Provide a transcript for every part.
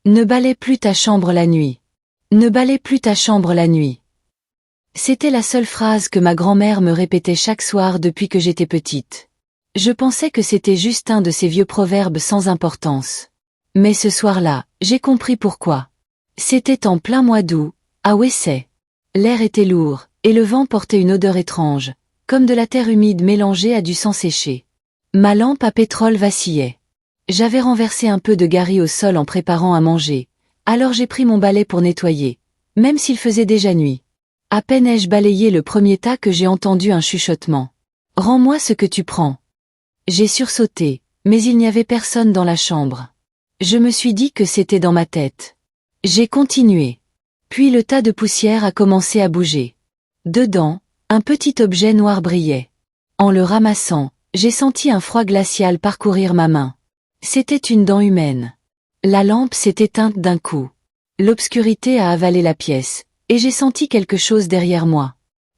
Ne balaie plus ta chambre la nuit. Ne balaie plus ta chambre la nuit. C'était la seule phrase que ma grand-mère me répétait chaque soir depuis que j'étais petite. Je pensais que c'était juste un de ces vieux proverbes sans importance. Mais ce soir-là, j'ai compris pourquoi. C'était en plein mois d'août, à Wessay. L'air était lourd, et le vent portait une odeur étrange, comme de la terre humide mélangée à du sang séché. Ma lampe à pétrole vacillait. J'avais renversé un peu de gari au sol en préparant à manger, alors j'ai pris mon balai pour nettoyer, même s'il faisait déjà nuit. À peine ai-je balayé le premier tas que j'ai entendu un chuchotement. « Rends-moi ce que tu prends. » J'ai sursauté, mais il n'y avait personne dans la chambre. Je me suis dit que c'était dans ma tête. J'ai continué. Puis le tas de poussière a commencé à bouger. Dedans, un petit objet noir brillait. En le ramassant, j'ai senti un froid glacial parcourir ma main. C'était une dent humaine. La lampe s'est éteinte d'un coup. L'obscurité a avalé la pièce, et j'ai senti quelque chose derrière moi.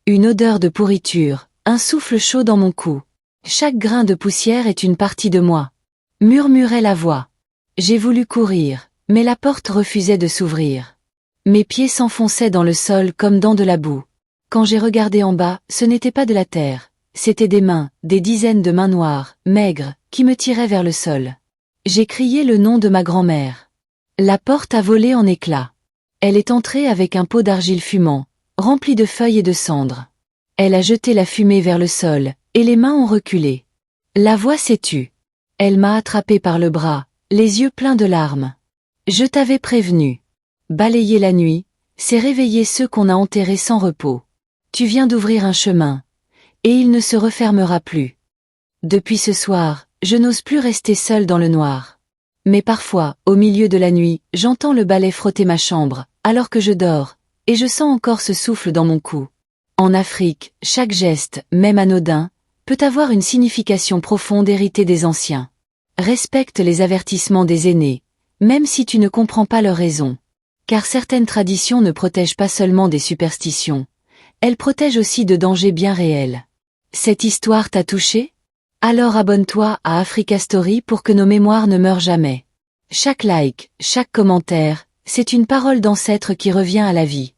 Une odeur de pourriture, un souffle chaud dans mon cou. Chaque grain de poussière est une partie de moi. Murmurait la voix. J'ai voulu courir, mais la porte refusait de s'ouvrir. Mes pieds s'enfonçaient dans le sol comme dans de la boue. Quand j'ai regardé en bas, ce n'était pas de la terre, c'était des mains, des dizaines de mains noires, maigres, qui me tiraient vers le sol. J'ai crié le nom de ma grand-mère. La porte a volé en éclats. Elle est entrée avec un pot d'argile fumant, rempli de feuilles et de cendres. Elle a jeté la fumée vers le sol, et les mains ont reculé. La voix s'est tue. Elle m'a attrapé par le bras, les yeux pleins de larmes. Je t'avais prévenu. Balayer la nuit, c'est réveiller ceux qu'on a enterrés sans repos. Tu viens d'ouvrir un chemin, et il ne se refermera plus. Depuis ce soir, je n'ose plus rester seule dans le noir. Mais parfois, au milieu de la nuit, j'entends le balai frotter ma chambre, alors que je dors, et je sens encore ce souffle dans mon cou. En Afrique, chaque geste, même anodin, peut avoir une signification profonde héritée des anciens. Respecte les avertissements des aînés, même si tu ne comprends pas leurs raisons. Car certaines traditions ne protègent pas seulement des superstitions, elles protègent aussi de dangers bien réels. Cette histoire t'a touché? Alors abonne-toi à Africa Story pour que nos mémoires ne meurent jamais. Chaque like, chaque commentaire, c'est une parole d'ancêtre qui revient à la vie.